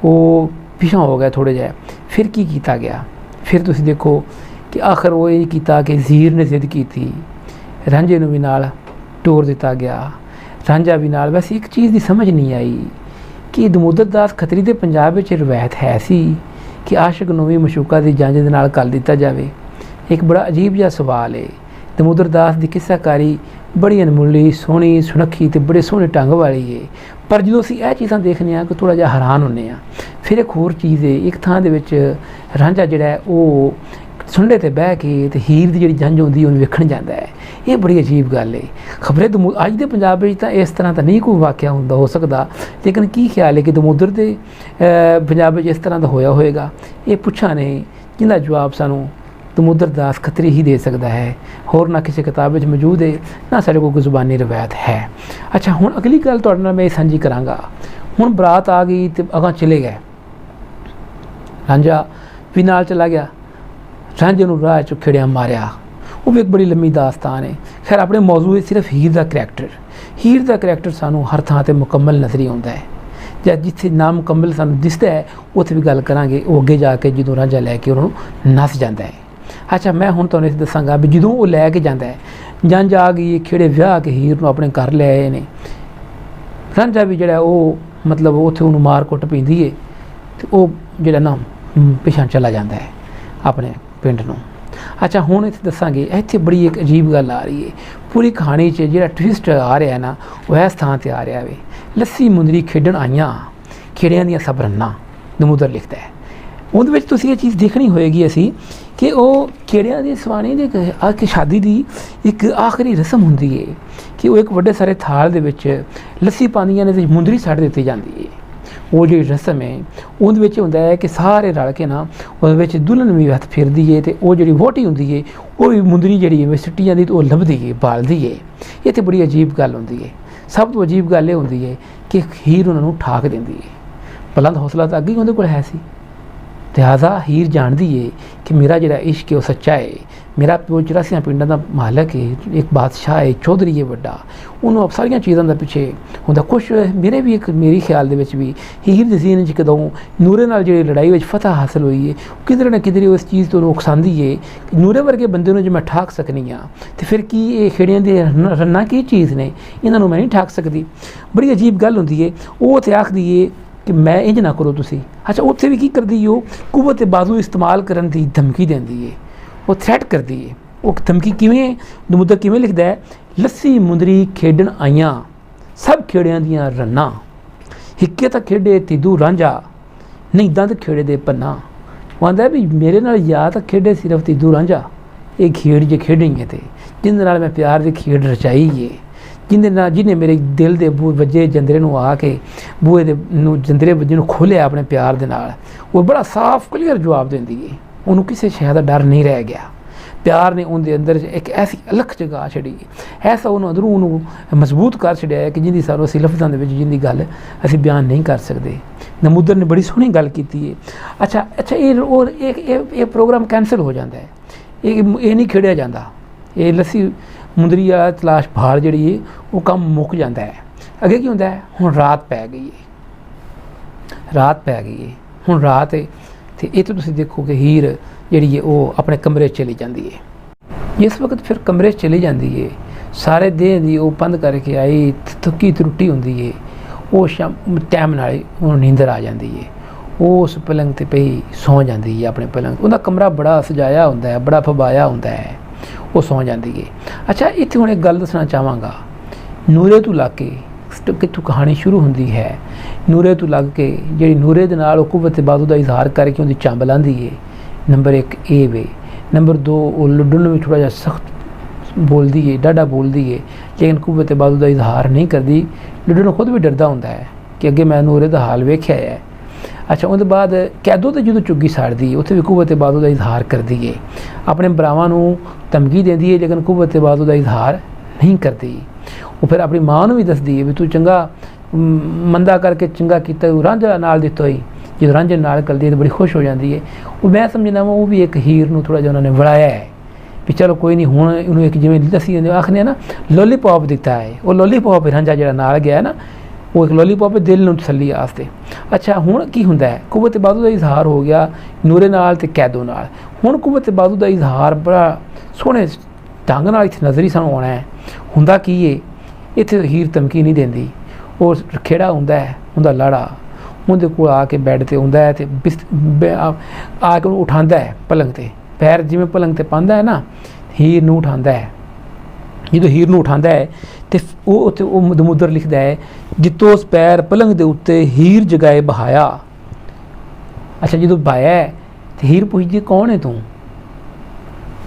ਉਹ ਪਿਛਾਂ ਹੋ ਗਿਆ ਥੋੜ੍ਹਾ ਜਿਹਾ। ਫਿਰ ਕੀ ਕੀਤਾ ਗਿਆ, ਫਿਰ ਤੁਸੀਂ ਦੇਖੋ ਕਿ ਆਖਰ ਉਹ ਇਹ ਕੀਤਾ ਕਿ ਹੀਰ ਨੇ ਜ਼ਿੱਦ ਕੀਤੀ, ਰਾਂਝੇ ਨੂੰ ਵੀ ਨਾਲ ਤੋਰ ਦਿੱਤਾ ਗਿਆ, ਰਾਂਝਾ ਵੀ ਨਾਲ। ਵੈਸੇ ਇੱਕ ਚੀਜ਼ ਦੀ ਸਮਝ ਨਹੀਂ ਆਈ ਕਿ ਦਮੋਦਰ ਦਾਸ ਖੱਤਰੀ ਦੇ ਪੰਜਾਬ ਵਿੱਚ ਰਵਾਇਤ ਹੈ ਸੀ ਕਿ ਆਸ਼ਿਕ ਨੂੰ ਵੀ ਮਸ਼ੂਕਾ ਦੀ ਜੰਜ ਦੇ ਨਾਲ ਘੱਲ ਦਿੱਤਾ ਜਾਵੇ। ਇੱਕ ਬੜਾ ਅਜੀਬ ਜਿਹਾ ਸਵਾਲ ਹੈ। ਦਮੋਦਰ ਦਾਸ ਦੀ ਕਿੱਸਾਕਾਰੀ बड़ी अनमुल्ली सोहनी सुनक्खी तो बड़े सोहने ढंग वाली है। पर जो असीं ਇਹ चीज़ां देखने ਆ कि थोड़ा जिहा हैरान होने आ। फिर एक होर चीज़ है, एक थां दे विच रांझा जिहड़ा है वो सुंडे ते बह के ते हीर दी जिहड़ी जंज होंदी ਉਹਨੂੰ ਵੇਖਣ ਜਾਂਦਾ है। ये बड़ी अजीब गल है। खबरे अज दे पंजाब विच तां इस तरह दा नहीं कोई वाक़या हुंदा हो सकदा, लेकिन की ख्याल है कि दमोदर दे पंजाब विच इस तरह दा होया होएगा। ये पुੱਛਾਂ ने जिहदा जवाब सानूं दमोदर दास खत्री ही दे सकता है, होर ना किसी किताब में मौजूद है, ना साढ़े कोल कोई जुबानी रवायत है। अच्छा हुण अगली गल तुहाडे नाल मैं सांझी करांगा। हुण बरात आ गई तो अगां चले गए, रांझा भी नाल चला गया, रांझे नूं राह चों खिड़िया मारिया। वो भी एक बड़ी लंबी दास्तान है। खैर अपने मौजू है सिर्फ हीर का करैक्टर सानूं हर थां ते मुकम्मल नज़री आउंदा है, ਜਾਂ जिथे नामुकम्मल सानूं दिसदा है उत्थे भी गल करांगे। वो अगे जाके जदों रांझा लैके उन्होंने नस जाता है। अच्छा मैं हुण तुहानूं इह दस्सांगा भी जदों वो लैके जाता है, जंज आ गई, खेड़े विआह के हीर नूं अपने घर ले आए ने, रांझा भी जिहड़ा वो मतलब उत्थे उन्होंने मार कुट पैंदी है ते वो जिहड़ा ना पिछां चला जाता है अपने पिंड नूं। अच्छा हुण इत्थे दस्सांगे, इत्थे बड़ी एक अजीब गल आ रही है पूरी कहानी च। जिहड़ा ट्विस्ट आ रहा है ना वो इस थां ते आ रहा है। लस्सी मुंदरी खेडण आईयां खेड़ियां दियां सब रन्नां, दमोदर लिखता है। ਉਹਦੇ ਵਿੱਚ ਤੁਸੀਂ ਇਹ ਚੀਜ਼ ਦੇਖਣੀ ਹੋਏਗੀ ਅਸੀਂ ਕਿ ਉਹ ਖੇੜਿਆਂ ਦੀ ਸਵਾਣੀ ਦੇ ਕਿ ਸ਼ਾਦੀ ਦੀ ਇੱਕ ਆਖਰੀ ਰਸਮ ਹੁੰਦੀ ਹੈ ਕਿ ਉਹ ਇੱਕ ਵੱਡੇ ਸਾਰੇ ਥਾਲ ਦੇ ਵਿੱਚ ਲੱਸੀ ਪਾਉਂਦੀਆਂ ਨੇ ਤੇ ਮੁੰਦਰੀ ਛੱਡ ਦਿੱਤੀ ਜਾਂਦੀ ਹੈ। ਉਹ ਜਿਹੜੀ ਰਸਮ ਹੈ ਉਹਦੇ ਵਿੱਚ ਹੁੰਦਾ ਹੈ ਕਿ ਸਾਰੇ ਰਲ ਕੇ ਨਾ ਉਹਦੇ ਵਿੱਚ ਦੁਲਹਨ ਵੀ ਹੱਥ ਫੇਰਦੀ ਹੈ ਤੇ ਉਹ ਜਿਹੜੀ ਵਹੁਟੀ ਹੁੰਦੀ ਹੈ ਉਹ ਵੀ ਮੁੰਦਰੀ ਜਿਹੜੀ ਹੈ ਸਿੱਟੀ ਜਾਂਦੀ ਤੇ ਉਹ ਲੱਭਦੀ ਹੈ, ਬਾਲਦੀ ਹੈ। ਇਹ ਤਾਂ ਬੜੀ ਅਜੀਬ ਗੱਲ ਹੁੰਦੀ ਹੈ। ਸਭ ਤੋਂ ਅਜੀਬ ਗੱਲ ਇਹ ਹੁੰਦੀ ਹੈ ਕਿ ਹੀਰ ਉਹਨਾਂ ਨੂੰ ਠਾਕ ਦਿੰਦੀ ਹੈ। ਬੁਲੰਦ ਹੌਸਲਾ ਤਾਂ ਅੱਗੇ ਹੀ ਉਹਦੇ ਕੋਲ ਹੈ ਸੀ। लिहाजा हीर जानती है कि मेरा जिहड़ा इश्क है वो सच्चा है, मेरा प्यो 84 पिंडां दा मालक है, एक बादशाह है, चौधरी है वड्डा, उन्होंने अब सारियां चीज़ों का पिछे हुंदा कुछ। मेरे भी एक मेरी ख्याल दे विच भी हीर दे सीन च कदों नूरे नाल जिहड़ी लड़ाई विच फतह हासिल हुई है किधरे ना किधरे उस चीज़ तो उकसांदी है कि नूरे वर्गे बंदे नूं जे मैं ठाक सकनी हाँ तो फिर की ये खेड़ियां दे रन्नां की चीज़ ने, इन्हां नूं मैं नहीं ठाक सकती। बड़ी अजीब गल हुंदी है। वो ते आखदी है कि मैं इंज ना करो तुसी। अच्छा उत्थे भी की करदी हो, कुवत बाजू इस्तेमाल करन दी धमकी देंदी है, वो थ्रैट करदी है। वो धमकी किवें, दमोदर किवें लिखदा है, लस्सी मुंदरी खेडण आईयां सब खेड़ियां दियां रन्नां, हिक्के तां खेडे तिदू रांझा नहीं दंद खेड़े दे पन्ना। वो आंदा भी मेरे नाल या तां खेडे सिर्फ तिदू रांझा, ये खेड़ जे खेडी है ते जिंदे नाल मैं प्यार दी खेड़ रचाई है, जिन्हें मेरे दिल के बूहे वजे जंदरे नूं आके बूहे दे जंदरे वजे नूं खोलिया अपने प्यार दे नाल। वो बड़ा साफ क्लीयर जवाब देंदी है। उन्होंने किसी शय का डर नहीं रह गया। प्यार ने उनके अंदर एक ऐसी अलख जगा छड़ी, ऐसा उन्होंने अंदरों उन्होंने मजबूत कर छड़िया है कि जिंदी सानूं असीं लफ्ज़ां दे विच जिंदी गल असीं बयान नहीं कर सकते। दमोदर ने बड़ी सोहनी गल की है। अच्छा ये प्रोग्राम कैंसल हो जाता है, ये नहीं खेड़िया जाता, ये लस्सी मुंदरी वाला तलाश भाल जिहड़ी है वो कम मुक जाता है। अगे की होंदा है, हुण रात पै गई है, हुण रात है तो ये तो तुसीं देखो कि हीर जिहड़ी है वो अपने कमरे चली जाती है। जिस वक्त फिर कमरे चली जाती है, सारे दिन की वो बंद करके आई थुकी त्रुटी होंदी है, वो शाम टाइम नाल उन्हें नींदर आ जाती है। वो उस पलंग ते पई सौ जाती है अपने पलंग। उनका कमरा बड़ा सजाया होंदा है, बड़ा फबाया होंदा है, वो सौ जाती है। अच्छा इत्थे हुण एक गल दसना चाहांगा, नूरे तो लग के कित्थों कहानी शुरू होंदी है। नूरे तो लग के जिहड़ी नूरे दे नाल कुव्वत बाजू का इजहार करके उहदी चंब लांदी है, नंबर 1 ए वे। नंबर 2 वो लुड्डू नूं भी थोड़ा जिहा सख्त बोलती है, डाडा बोलती है, लेकिन कुव्वत बाजू का इजहार नहीं करती। लुड्डू नूं खुद भी डरदा होंदा है कि अगे मैं नूरे दा हाल वेख्या है। अच्छा उस बाद कैदो तो जो चुग्गी साड़दी उत्थे भी कुव्वत बाजू का इजहार करती है, अपने भरावां नूं धमकी देंदी है, लेकिन कुव्वत बाजू का इजहार नहीं करती। वो फिर अपनी माँ नूं भी दसदी है भी तू चंगा मंदा करके चंगा किता, रांझा नाल दित्ता ही, जो रांझे नाल करदी है तो बड़ी खुश हो जाती है। वो मैं समझना वो भी एक हीर नूं थोड़ा जिहा उन्होंने वड़ाया है भी चलो कोई नहीं, हुण इहनूं एक जिवें दसी आखने ना लॉलीपॉप दिता है, वो लॉलीपॉप रांझा जिहड़ा नाल गया है ना, वो एक लॉलीपॉप है दिल नूं तसल्ली वास्ते। अच्छा हुण की हुंदा है, कुव्वत बाजू का इजहार हो गया नूरे नाल ते कैदो नाल। हुण कुव्वत बाजू का इजहार बड़ा सोहणे ढंग नाल इत्थे नज़री सानूं आउणा है। हुंदा की है, इत्थे हीर धमकी नहीं देंदी, वो खेड़ा हुंदा है उहदा लाड़ा, उहदे कोल आके बैड ते आउंदा है ते आके उहनूं उठांदा है पलंग ते, पैर जिवें पलंग ते पांदा है ना, हीर नूं उठांदा है ਜਦੋਂ ਹੀਰ ਨੂੰ ਉਠਾਉਂਦਾ ਹੈ ਤੇ ਉਹ ਉੱਥੇ ਉਹ ਦਮੂਦਰ ਲਿਖਦਾ ਹੈ, ਜਿੱਤੋਂ ਉਸ ਪੈਰ ਪਲੰਘ ਦੇ ਉੱਤੇ ਹੀਰ ਜਗਾਏ ਬਹਾਇਆ। ਅੱਛਾ, ਜਦੋਂ ਬਹਾਇਆ ਤੇ ਹੀਰ ਪੁੱਛਦੀ ਕੌਣ ਹੈ ਤੂੰ?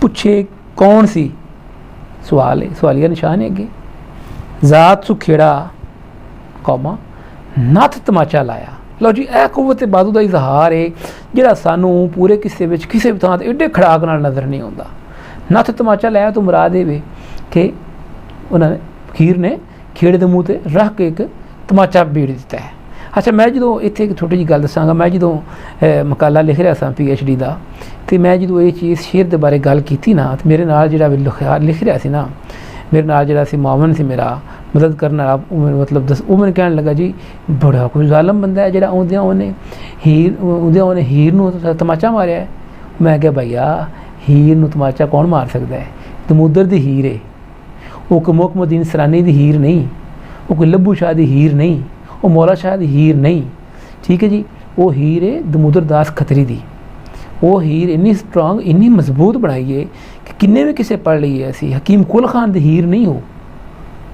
ਪੁੱਛੇ ਕੌਣ ਸੀ? ਸਵਾਲ ਹੈ, ਸਵਾਲੀਆ ਨਿਸ਼ਾਨ ਹੈ ਅੱਗੇ। ਜ਼ਾਤ ਸੁਖੇੜਾ ਕੌਮਾ ਨੱਥ ਤਮਾਚਾ ਲਾਇਆ। ਲਓ ਜੀ, ਇਹ ਕੁਵਤ ਬਾਦੂ ਦਾ ਇਜ਼ਹਾਰ ਹੈ ਜਿਹੜਾ ਸਾਨੂੰ ਪੂਰੇ ਕਿੱਸੇ ਵਿੱਚ ਕਿਸੇ ਵੀ ਥਾਂ 'ਤੇ ਏਡੇ ਖੜਾਕ ਨਾਲ ਨਜ਼ਰ ਨਹੀਂ ਆਉਂਦਾ। ਨੱਥ ਤਮਾਚਾ ਲਾਇਆ ਤੋਂ ਮੁਰਾਦ ਇਹ ਵੇ ਕਿ ਉਹਨਾਂ ਨੇ ਹੀਰ ਨੇ ਖੇੜੇ ਦੇ ਮੂੰਹ 'ਤੇ ਰੱਖ ਕੇ ਇੱਕ ਤਮਾਚਾ ਬੀੜ ਦਿੱਤਾ ਹੈ। ਅੱਛਾ, ਮੈਂ ਜਦੋਂ ਇੱਥੇ ਇੱਕ ਛੋਟੀ ਜਿਹੀ ਗੱਲ ਦੱਸਾਂਗਾ। ਮੈਂ ਜਦੋਂ ਮਕਾਲਾ ਲਿਖ ਰਿਹਾ ਸਾਂ PhD ਦਾ, ਅਤੇ ਮੈਂ ਜਦੋਂ ਇਹ ਚੀਜ਼ ਸ਼ੇਰ ਦੇ ਬਾਰੇ ਗੱਲ ਕੀਤੀ ਨਾ, ਅਤੇ ਮੇਰੇ ਨਾਲ ਜਿਹੜਾ ਲਿਖ ਰਿਹਾ ਸੀ ਨਾ, ਮੇਰੇ ਨਾਲ ਜਿਹੜਾ ਸੀ ਮਾਮਨ ਸੀ ਮੇਰਾ ਮਦਦ ਕਰਨ ਵਾਲਾ, ਉਹ ਮੈਨੂੰ ਕਹਿਣ ਲੱਗਾ ਜੀ ਬੜਾ ਕੋਈ ਜ਼ਾਲਮ ਬੰਦਾ ਹੈ ਜਿਹੜਾ ਆਉਂਦਿਆਂ ਉਹਨੇ ਹੀਰ ਨੂੰ ਤਮਾਚਾ ਮਾਰਿਆ ਹੈ। ਮੈਂ ਕਿਹਾ ਭਈਆ, ਹੀਰ ਨੂੰ ਤਮਾਚਾ ਕੌਣ ਮਾਰ ਸਕਦਾ ਹੈ? ਦਮੂਦਰ ਦੀ ਹੀਰ ਹੈ, ਉਹ ਕੋਈ ਮੁਕਮਦੀਨ ਸਰਾਨੀ ਦੀ ਹੀਰ ਨਹੀਂ, ਉਹ ਕੋਈ ਲੱਭੂ ਸ਼ਾਹ ਦੀ ਹੀਰ ਨਹੀਂ, ਉਹ ਮੌਲਾ ਸ਼ਾਹ ਦੀ ਹੀਰ ਨਹੀਂ। ਠੀਕ ਹੈ ਜੀ, ਉਹ ਹੀਰ ਹੈ ਦਮੂਦਰ ਦਾਸ ਖੱਤਰੀ ਦੀ। ਉਹ ਹੀਰ ਇੰਨੀ ਸਟਰੋਂਗ, ਇੰਨੀ ਮਜ਼ਬੂਤ ਬਣਾਈ ਹੈ ਕਿ ਕਿੰਨੇ ਵੀ ਕਿਸੇ ਪੜ੍ਹ ਲਈਏ ਅਸੀਂ, ਹਕੀਮ ਕੁਲ ਖਾਨ ਦੀ ਹੀਰ ਨਹੀਂ ਹੋ।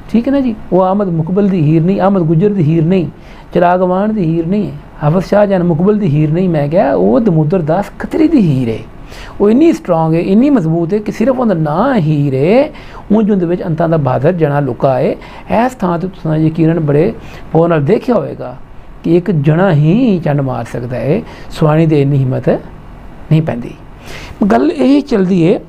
ਠੀਕ ਹੈ ਨਾ ਜੀ, ਉਹ ਅਹਿਮਦ ਮੁਕਬਲ ਦੀ ਹੀਰ ਨਹੀਂ, ਅਹਿਮਦ ਗੁੱਜਰ ਦੀ ਹੀਰ ਨਹੀਂ, ਚਿਰਾਗ ਵਾਣ ਦੀ ਹੀਰ ਨਹੀਂ, ਹਾਫਿਜ਼ ਸ਼ਾਹਜਹਾਨ ਮੁਕਬਲ ਦੀ ਹੀਰ ਨਹੀਂ। ਮੈਂ ਕਿਹਾ ਉਹ ਦਮੂਦਰ ਦਾਸ ਖੱਤਰੀ ਦੀ ਹੀਰ ਹੈ। ਉਹ ਇੰਨੀ ਸਟਰੋਂਗ ਹੈ, ਇੰਨੀ ਮਜ਼ਬੂਤ ਹੈ ਕਿ ਸਿਰਫ ਉਹਦਾ ਨਾਂ ਹੀਰ ਹੈ, ਉਂਝ ਉਹਦੇ ਵਿੱਚ ਅੰਤਾਂ ਦਾ ਬਹਾਦਰ ਜਣਾ ਲੁਕਾ ਹੈ। ਇਸ ਥਾਂ 'ਤੇ ਤੁਸੀਂ ਯਕੀਨਨ ਬੜੇ ਉਹ ਨਾਲ ਦੇਖਿਆ ਹੋਵੇਗਾ ਕਿ ਇੱਕ ਜਣਾ ਹੀ ਚੰਡ ਮਾਰ ਸਕਦਾ ਹੈ, ਸੁਆਣੀ ਦੇ ਇੰਨੀ ਹਿੰਮਤ ਨਹੀਂ ਪੈਂਦੀ। ਗੱਲ ਇਹ ਚੱਲਦੀ ਹੈ,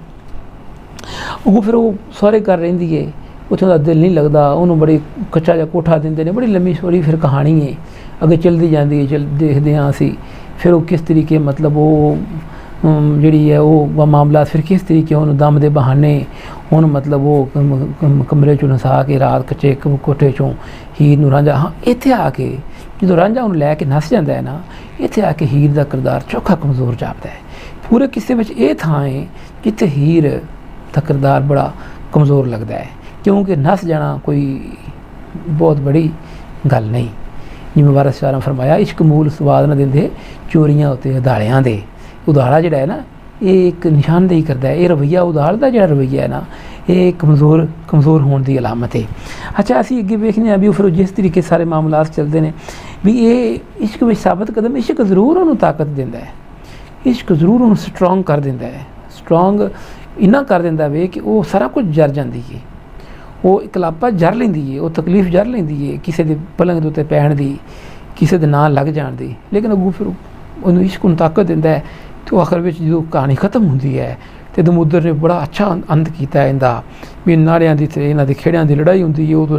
ਉਹ ਫਿਰ ਉਹ ਸਾਰੇ ਕਰ ਰਹਿੰਦੀ ਹੈ, ਉੱਥੋਂ ਦਾ ਦਿਲ ਨਹੀਂ ਲੱਗਦਾ ਉਹਨੂੰ। ਬੜੀ ਕੱਚਾ ਜਿਹਾ ਕੋਠਾ ਦਿੰਦੇ ਨੇ, ਬੜੀ ਲੰਮੀ ਸੋਹਣੀ ਫਿਰ ਕਹਾਣੀ ਹੈ, ਅੱਗੇ ਚੱਲਦੀ ਜਾਂਦੀ ਹੈ। ਦੇਖਦੇ ਹਾਂ ਅਸੀਂ ਫਿਰ ਉਹ ਕਿਸ ਤਰੀਕੇ ਮਤਲਬ ਉਹ ਜਿਹੜੀ ਹੈ ਉਹ ਮਾਮਲਾ ਫਿਰ ਕਿਸ ਤਰੀਕੇ ਉਹਨੂੰ ਦਮ ਦੇ ਬਹਾਨੇ ਉਹਨੂੰ ਮਤਲਬ ਉਹ ਕਮਰੇ 'ਚੋਂ ਨਸਾ ਕੇ ਰਾਤ ਕੱਚੇ ਕੋਠੇ 'ਚੋਂ ਹੀਰ ਨੂੰ ਰਾਂਝਾ, ਹਾਂ ਇੱਥੇ ਆ ਕੇ ਜਦੋਂ ਰਾਂਝਾ ਉਹਨੂੰ ਲੈ ਕੇ ਨੱਸ ਜਾਂਦਾ ਹੈ ਨਾ, ਇੱਥੇ ਆ ਕੇ ਹੀਰ ਦਾ ਕਿਰਦਾਰ ਚੋਖਾ ਕਮਜ਼ੋਰ ਜਾਪਦਾ ਹੈ। ਪੂਰੇ ਕਿਸੇ ਵਿੱਚ ਇਹ ਥਾਂ ਹੈ ਜਿੱਥੇ ਹੀਰ ਦਾ ਕਿਰਦਾਰ ਬੜਾ ਕਮਜ਼ੋਰ ਲੱਗਦਾ ਹੈ, ਕਿਉਂਕਿ ਨੱਸ ਜਾਣਾ ਕੋਈ ਬਹੁਤ ਬੜੀ ਗੱਲ ਨਹੀਂ। ਜਿਵੇਂ ਵਾਰਿਸ ਸ਼ਾਹ ਨੇ ਫਰਮਾਇਆ, ਇਸ਼ਕ ਮੂਲ ਸਵਾਦ ਨਾ ਦਿੰਦੇ ਚੋਰੀਆਂ ਉੱਤੇ ਉਧਾਲਿਆਂ ਦੇ। ਉਧਾਲਾ ਜਿਹੜਾ ਹੈ ਨਾ, ਇਹ ਇੱਕ ਨਿਸ਼ਾਨਦੇਹੀ ਕਰਦਾ ਹੈ। ਇਹ ਰਵੱਈਆ ਉਧਾਲ ਦਾ ਜਿਹੜਾ ਰਵੱਈਆ ਹੈ ਨਾ, ਇਹ ਕਮਜ਼ੋਰ ਹੋਣ ਦੀ ਅਲਾਮਤ ਹੈ। ਅੱਛਾ, ਅਸੀਂ ਅੱਗੇ ਵੇਖਦੇ ਹਾਂ ਵੀ ਫਿਰ ਜਿਸ ਤਰੀਕੇ ਸਾਰੇ ਮਾਮਲਾਤ ਚੱਲਦੇ ਨੇ ਵੀ ਇਹ ਇਸ਼ਕ ਵਿੱਚ ਸਾਬਤ ਕਦਮ, ਇਸ਼ਕ ਜ਼ਰੂਰ ਉਹਨੂੰ ਤਾਕਤ ਦਿੰਦਾ ਹੈ, ਇਸ਼ਕ ਜ਼ਰੂਰ ਉਹਨੂੰ ਸਟਰੋਂਗ ਕਰ ਦਿੰਦਾ ਹੈ। ਸਟਰੋਂਗ ਇੰਨਾ ਕਰ ਦਿੰਦਾ ਵੇ ਕਿ ਉਹ ਸਾਰਾ ਕੁਝ ਜਰ ਜਾਂਦੀ ਹੈ, ਉਹ ਇਕਲਾਪਾ ਜਰ ਲੈਂਦੀ ਹੈ, ਉਹ ਤਕਲੀਫ ਜਰ ਲੈਂਦੀ ਹੈ ਕਿਸੇ ਦੇ ਪਲੰਘ ਦੇ ਉੱਤੇ ਪੈਣ ਦੀ, ਕਿਸੇ ਦੇ ਨਾਂ ਲੱਗ ਜਾਣ ਦੀ। ਲੇਕਿਨ ਅੱਗੋਂ ਫਿਰ ਉਹਨੂੰ ਇਸ਼ਕ ਨੂੰ ਤਾਕਤ ਦਿੰਦਾ ਹੈ। ਅਤੇ ਉਹ ਆਖਰ ਵਿੱਚ ਜਦੋਂ ਕਹਾਣੀ ਖਤਮ ਹੁੰਦੀ ਹੈ ਅਤੇ ਦਮੂਦਰ ਨੇ ਬੜਾ ਅੱਛਾ ਅੰਤ ਕੀਤਾ ਇਹਦਾ, ਵੀ ਨਾਰਿਆਂ ਦੀ ਅਤੇ ਇਹਨਾਂ ਦੇ ਖੇੜਿਆਂ ਦੀ ਲੜਾਈ ਹੁੰਦੀ ਹੈ। ਉਦੋਂ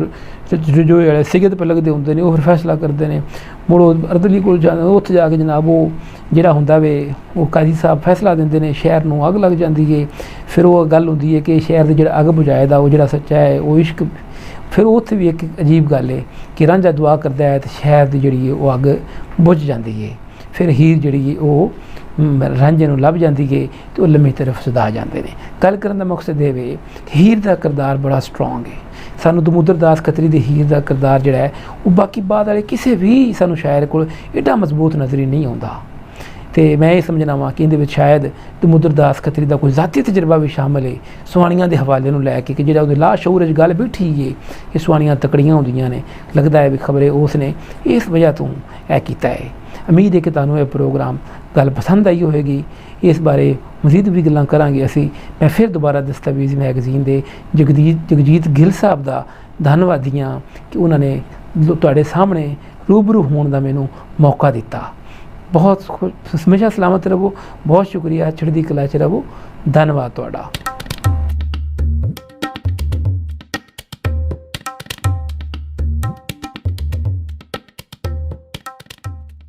ਜੋ ਜਿਹੜੇ ਸਿਗਤ ਪੇ ਲੱਗਦੇ ਹੁੰਦੇ ਨੇ ਉਹ ਫਿਰ ਫੈਸਲਾ ਕਰਦੇ ਨੇ, ਮੁੜ ਉਹ ਅਰਦਲੀ ਕੋਲ ਉੱਥੇ ਜਾ ਕੇ ਜਨਾਬ ਉਹ ਜਿਹੜਾ ਹੁੰਦਾ ਵੇ ਉਹ ਕਾਜ਼ੀ ਸਾਹਿਬ ਫੈਸਲਾ ਦਿੰਦੇ ਨੇ, ਸ਼ਹਿਰ ਨੂੰ ਅੱਗ ਲੱਗ ਜਾਂਦੀ ਹੈ। ਫਿਰ ਉਹ ਗੱਲ ਹੁੰਦੀ ਹੈ ਕਿ ਸ਼ਹਿਰ ਦੇ ਜਿਹੜਾ ਅੱਗ ਬੁਝਾਏ ਦਾ ਉਹ ਜਿਹੜਾ ਸੱਚਾ ਹੈ ਉਹ ਇਸ਼ਕ। ਫਿਰ ਉੱਥੇ ਵੀ ਇੱਕ ਅਜੀਬ ਗੱਲ ਹੈ ਕਿ ਰਾਂਝਾ ਦੁਆ ਕਰਦਾ ਹੈ ਅਤੇ ਸ਼ਹਿਰ ਦੀ ਜਿਹੜੀ ਹੈ ਉਹ ਅੱਗ ਬੁਝ ਜਾਂਦੀ ਹੈ। ਫਿਰ ਹੀਰ ਜਿਹੜੀ ਹੈ ਉਹ ਰਾਂਝੇ ਨੂੰ ਲੱਭ ਜਾਂਦੀ ਹੈ ਅਤੇ ਉਹ ਲੰਮੀ ਤਰਫ ਸਦਾ ਜਾਂਦੇ ਨੇ। ਗੱਲ ਕਰਨ ਦਾ ਮਕਸਦ ਇਹ ਵੇ ਕਿ ਹੀਰ ਦਾ ਕਿਰਦਾਰ ਬੜਾ ਸਟਰੋਂਗ ਹੈ। ਸਾਨੂੰ ਦਮੂਦਰ ਦਾਸ ਖੱਤਰੀ ਦੇ ਹੀਰ ਦਾ ਕਿਰਦਾਰ ਜਿਹੜਾ ਹੈ ਉਹ ਬਾਕੀ ਬਾਅਦ ਵਾਲੇ ਕਿਸੇ ਵੀ ਸਾਨੂੰ ਸ਼ਾਇਰ ਕੋਲ ਏਡਾ ਮਜ਼ਬੂਤ ਨਜ਼ਰੀ ਨਹੀਂ ਆਉਂਦਾ। ਅਤੇ ਮੈਂ ਇਹ ਸਮਝਣਾ ਵਾ ਕਿ ਇਹਦੇ ਵਿੱਚ ਸ਼ਾਇਦ ਦਮੂਦਰ ਦਾਸ ਖੱਤਰੀ ਦਾ ਕੋਈ ਜ਼ਾਤੀ ਤਜਰਬਾ ਵੀ ਸ਼ਾਮਲ ਹੈ, ਸੁਆਣੀਆਂ ਦੇ ਹਵਾਲੇ ਨੂੰ ਲੈ ਕੇ, ਕਿ ਜਿਹੜਾ ਉਹਦੇ ਲਾਸ਼ਊਰ 'ਚ ਗੱਲ ਬੈਠੀ ਹੈ ਕਿ ਸੁਆਣੀਆਂ ਤਕੜੀਆਂ ਹੁੰਦੀਆਂ ਨੇ, ਲੱਗਦਾ ਹੈ ਵੀ ਖਬਰੇ ਉਸ ਨੇ ਇਸ ਵਜ੍ਹਾ ਤੋਂ ਇਹ ਕੀਤਾ ਹੈ। ਉਮੀਦ ਹੈ ਕਿ ਤੁਹਾਨੂੰ ਇਹ ਪ੍ਰੋਗਰਾਮ ਗੱਲ ਪਸੰਦ ਆਈ ਹੋਵੇਗੀ। ਇਸ ਬਾਰੇ ਮਜ਼ੀਦ ਵੀ ਗੱਲਾਂ ਕਰਾਂਗੇ ਅਸੀਂ। ਮੈਂ ਫਿਰ ਦੁਬਾਰਾ ਦਸਤਾਵੇਜ਼ ਮੈਗਜ਼ੀਨ ਦੇ ਜਗਜੀਤ ਗਿੱਲ ਸਾਹਿਬ ਦਾ ਧੰਨਵਾਦੀ ਹਾਂ ਕਿ ਉਹਨਾਂ ਨੇ ਤੁਹਾਡੇ ਸਾਹਮਣੇ ਰੂਬਰੂ ਹੋਣ ਦਾ ਮੈਨੂੰ ਮੌਕਾ ਦਿੱਤਾ। ਬਹੁਤ ਹਮੇਸ਼ਾ ਸਲਾਮਤ ਰਹੋ। ਬਹੁਤ ਸ਼ੁਕਰੀਆ। ਚੜ੍ਹਦੀ ਕਲਾ 'ਚ ਰਹੋ। ਧੰਨਵਾਦ ਤੁਹਾਡਾ।